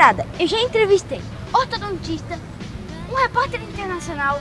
temporada eu já entrevistei ortodontista, um repórter internacional,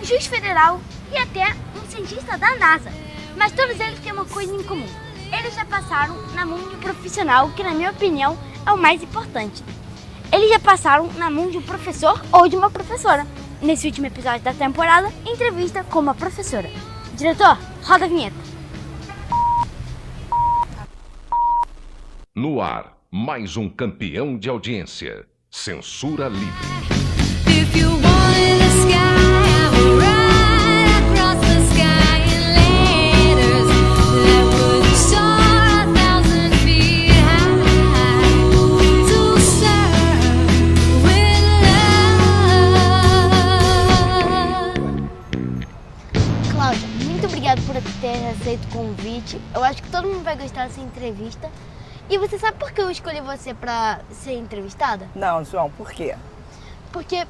um juiz federal e até um cientista da NASA. Mas todos eles têm uma coisa em comum. Eles já passaram na mão de um profissional que, na minha opinião, é o mais importante. Eles já passaram na mão de um professor ou de uma professora. Nesse último episódio da temporada, entrevista com uma professora. Diretor, roda a vinheta. No ar, mais um campeão de audiência. Censura livre. If you wanted the sky, I will ride across the sky in letters that would soar 1,000 feet high to serve with love. Cláudia, muito obrigada por ter aceito o convite. Eu acho que todo mundo vai gostar dessa entrevista. E você sabe por que eu escolhi você para ser entrevistada? Não, João, por quê? Porque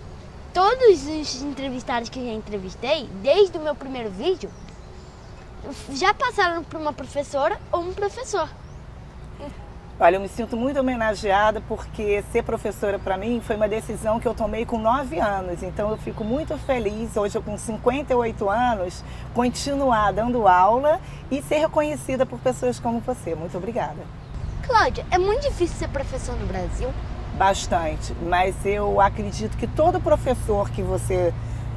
todos os entrevistados que eu já entrevistei, desde o meu primeiro vídeo, já passaram por uma professora ou um professor. Olha, eu me sinto muito homenageada porque ser professora para mim foi uma decisão que eu tomei com 9 anos. Então eu fico muito feliz, hoje eu com 58 anos, continuar dando aula e ser reconhecida por pessoas como você. Muito obrigada. Cláudia, é muito difícil ser professor no Brasil? Bastante, mas eu acredito que todo professor que você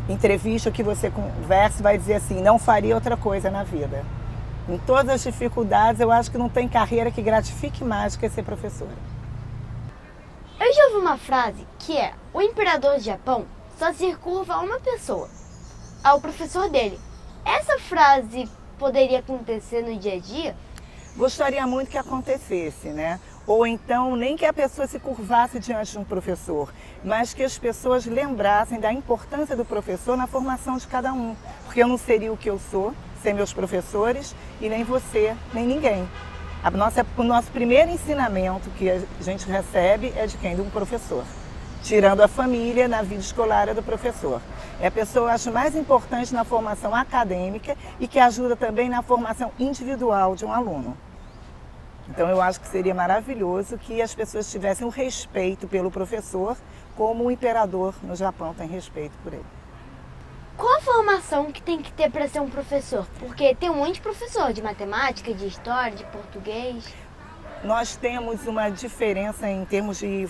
entrevista, que você conversa, vai dizer assim, não faria outra coisa na vida. Em todas as dificuldades, eu acho que não tem carreira que gratifique mais do que ser professora. Eu já ouvi uma frase que é: o imperador do Japão só se curva a uma pessoa, ao professor dele. Essa frase poderia acontecer no dia a dia? Gostaria muito que acontecesse, né? Ou então nem que a pessoa se curvasse diante de um professor, mas que as pessoas lembrassem da importância do professor na formação de cada um. Porque eu não seria o que eu sou sem meus professores e nem você, nem ninguém. O nosso primeiro ensinamento que a gente recebe é de quem? De um professor. Tirando a família, na vida escolar é do professor. É a pessoa, eu acho, mais importante na formação acadêmica e que ajuda também na formação individual de um aluno. Então eu acho que seria maravilhoso que as pessoas tivessem um respeito pelo professor, como o imperador no Japão tem respeito por ele. Qual a formação que tem que ter para ser um professor? Porque tem um monte de professor de matemática, de história, de português. Nós temos uma diferença em termos de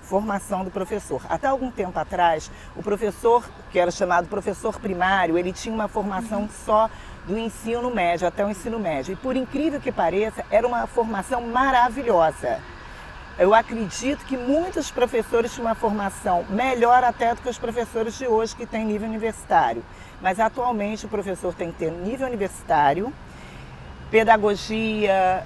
formação do professor. Até algum tempo atrás, o professor, que era chamado professor primário, ele tinha uma formação só do ensino médio, até o ensino médio. E por incrível que pareça, era uma formação maravilhosa. Eu acredito que muitos professores tinham uma formação melhor até do que os professores de hoje, que têm nível universitário. Mas atualmente o professor tem que ter nível universitário, pedagogia,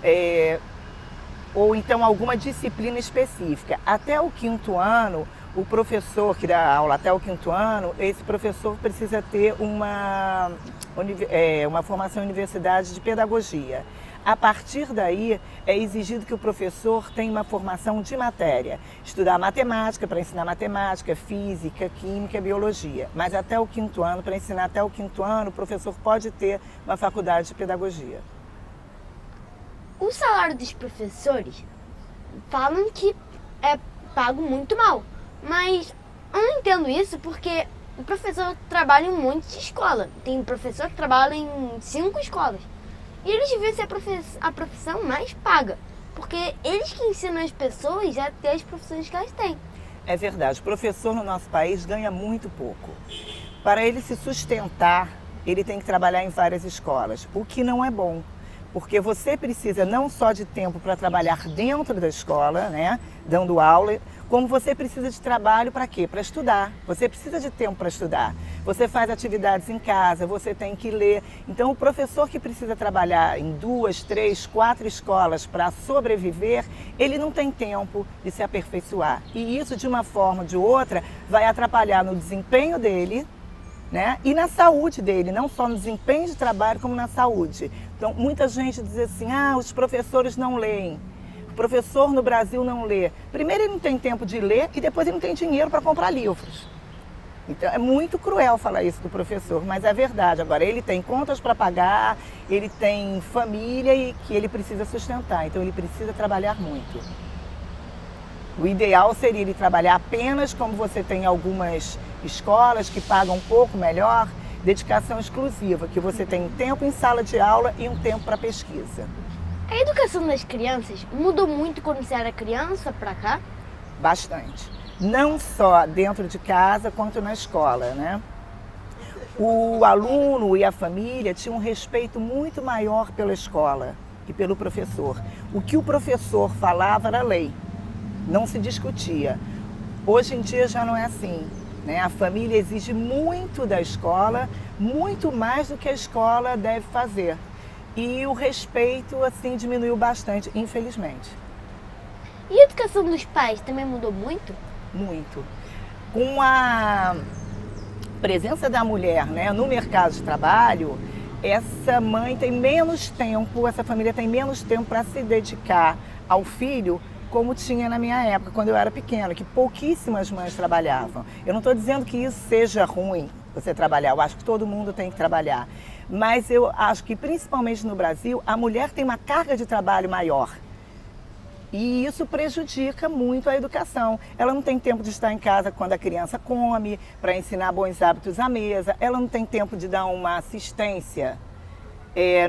ou então alguma disciplina específica. Até o 5º ano, o professor que dá aula até o 5º ano, esse professor precisa ter uma formação em universidade de pedagogia. A partir daí, é exigido que o professor tenha uma formação de matéria. Estudar matemática, para ensinar matemática, física, química, biologia. Mas até o 5º ano, para ensinar até o 5º ano, o professor pode ter uma faculdade de pedagogia. O salário dos professores falam que é pago muito mal, mas eu não entendo isso porque o professor trabalha em um monte de escola. Tem professor que trabalha em 5 escolas. E eles deviam ser a profissão mais paga, porque eles que ensinam as pessoas a ter as profissões que elas têm. É verdade, o professor no nosso país ganha muito pouco. Para ele se sustentar, ele tem que trabalhar em várias escolas, o que não é bom. Porque você precisa não só de tempo para trabalhar dentro da escola, né, dando aula, como você precisa de trabalho para quê? Para estudar. Você precisa de tempo para estudar. Você faz atividades em casa, você tem que ler. Então, o professor que precisa trabalhar em 2, 3, 4 escolas para sobreviver, ele não tem tempo de se aperfeiçoar. E isso, de uma forma ou de outra, vai atrapalhar no desempenho dele, né? E na saúde dele, não só no desempenho de trabalho, como na saúde. Então, muita gente diz assim, os professores não leem. O professor no Brasil não lê. Primeiro, ele não tem tempo de ler e depois ele não tem dinheiro para comprar livros. Então, é muito cruel falar isso do professor, mas é verdade. Agora, ele tem contas para pagar, ele tem família e que ele precisa sustentar. Então, ele precisa trabalhar muito. O ideal seria ele trabalhar apenas como você tem algumas escolas que pagam um pouco melhor, dedicação exclusiva, que você tem um tempo em sala de aula e um tempo para pesquisa. A educação das crianças mudou muito quando você era criança pra cá? Bastante. Não só dentro de casa, quanto na escola, né? O aluno e a família tinham um respeito muito maior pela escola e pelo professor. O que o professor falava era lei, não se discutia. Hoje em dia já não é assim, né? A família exige muito da escola, muito mais do que a escola deve fazer. E o respeito, assim, diminuiu bastante, infelizmente. E a educação dos pais também mudou muito? Muito. Com a presença da mulher, né, no mercado de trabalho, essa mãe tem menos tempo, essa família tem menos tempo para se dedicar ao filho, como tinha na minha época, quando eu era pequena, que pouquíssimas mães trabalhavam. Eu não estou dizendo que isso seja ruim, você trabalhar, eu acho que todo mundo tem que trabalhar. Mas eu acho que, principalmente no Brasil, a mulher tem uma carga de trabalho maior. E isso prejudica muito a educação. Ela não tem tempo de estar em casa quando a criança come, para ensinar bons hábitos à mesa. Ela não tem tempo de dar uma assistência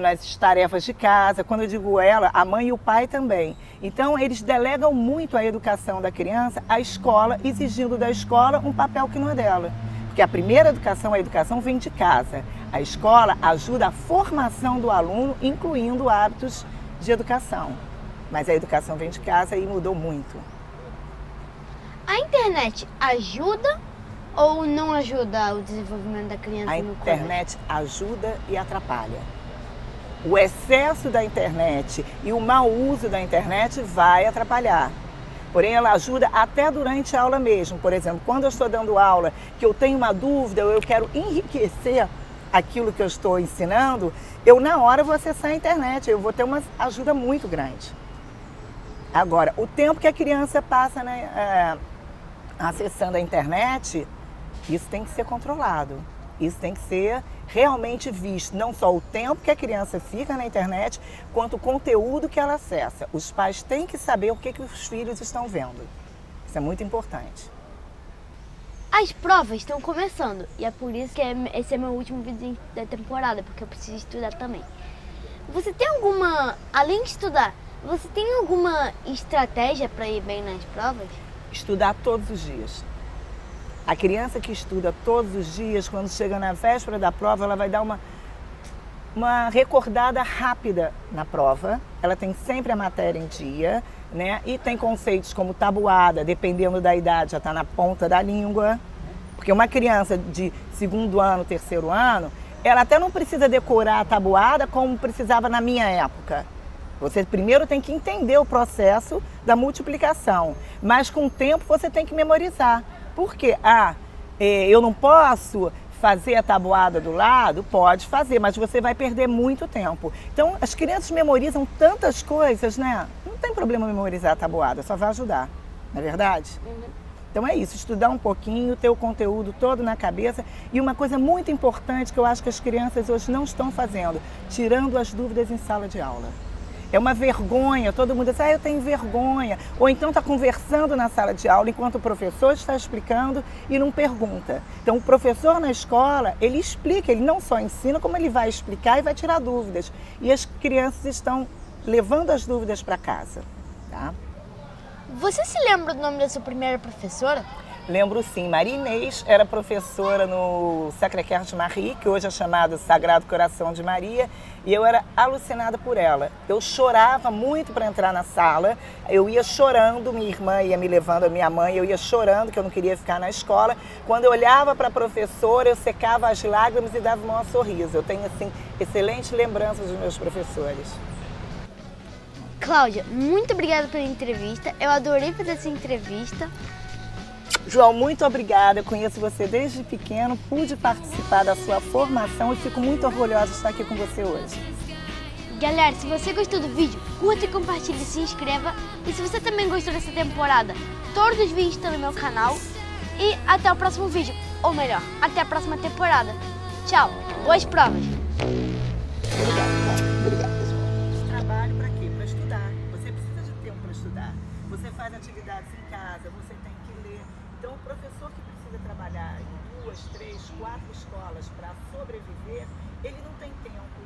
nas tarefas de casa. Quando eu digo ela, a mãe e o pai também. Então, eles delegam muito a educação da criança à escola, exigindo da escola um papel que não é dela. Porque a primeira educação, a educação vem de casa. A escola ajuda a formação do aluno, incluindo hábitos de educação. Mas a educação vem de casa e mudou muito. A internet ajuda ou não ajuda o desenvolvimento da criança A no colégio? internet ajuda e atrapalha. O excesso da internet e o mau uso da internet vai atrapalhar. Porém, ela ajuda até durante a aula mesmo. Por exemplo, quando eu estou dando aula, que eu tenho uma dúvida, ou eu quero enriquecer aquilo que eu estou ensinando, eu na hora vou acessar a internet, eu vou ter uma ajuda muito grande. Agora, o tempo que a criança passa, né, acessando a internet, isso tem que ser controlado. Isso tem que ser realmente visto, não só o tempo que a criança fica na internet, quanto o conteúdo que ela acessa. Os pais têm que saber o que os filhos estão vendo. Isso é muito importante. As provas estão começando e é por isso que esse é meu último vídeo da temporada, porque eu preciso estudar também. Você tem alguma, além de estudar, você tem alguma estratégia para ir bem nas provas? Estudar todos os dias. A criança que estuda todos os dias, quando chega na véspera da prova, ela vai dar uma recordada rápida na prova. Ela tem sempre a matéria em dia, né? E tem conceitos como tabuada, dependendo da idade, já está na ponta da língua. Porque uma criança de 2º ano, 3º ano, ela até não precisa decorar a tabuada como precisava na minha época. Você primeiro tem que entender o processo da multiplicação, mas com o tempo você tem que memorizar. Por quê? Eu não posso fazer a tabuada do lado? Pode fazer, mas você vai perder muito tempo. Então, as crianças memorizam tantas coisas, né? Não tem problema memorizar a tabuada, só vai ajudar, não é verdade? Então é isso, estudar um pouquinho, ter o conteúdo todo na cabeça. E uma coisa muito importante que eu acho que as crianças hoje não estão fazendo, tirando as dúvidas em sala de aula. É uma vergonha, todo mundo diz, eu tenho vergonha. Ou então está conversando na sala de aula enquanto o professor está explicando e não pergunta. Então o professor na escola, ele explica, ele não só ensina, como ele vai explicar e vai tirar dúvidas. E as crianças estão levando as dúvidas para casa, tá? Você se lembra do nome da sua primeira professora? Lembro sim, Maria Inês era professora no Sacré-Cœur de Marie, que hoje é chamado Sagrado Coração de Maria, e eu era alucinada por ela. Eu chorava muito para entrar na sala, eu ia chorando, minha irmã ia me levando, a minha mãe, eu ia chorando, que eu não queria ficar na escola. Quando eu olhava para a professora, eu secava as lágrimas e dava um maior sorriso. Eu tenho, assim, excelentes lembranças dos meus professores. Cláudia, muito obrigada pela entrevista, eu adorei fazer essa entrevista. João, muito obrigada. Eu conheço você desde pequeno, pude participar da sua formação e fico muito orgulhosa de estar aqui com você hoje. Galera, se você gostou do vídeo, curta e compartilhe, se inscreva. E se você também gostou dessa temporada, todos os vídeos estão no meu canal. E até o próximo vídeo, ou melhor, até a próxima temporada. Tchau, boas provas! Obrigado. Trabalho para quê? Para estudar. Você precisa de tempo para estudar. você faz atividades em casa, você tem que ler. Então, o professor que precisa trabalhar em 2, 3, 4 escolas para sobreviver, ele não tem tempo.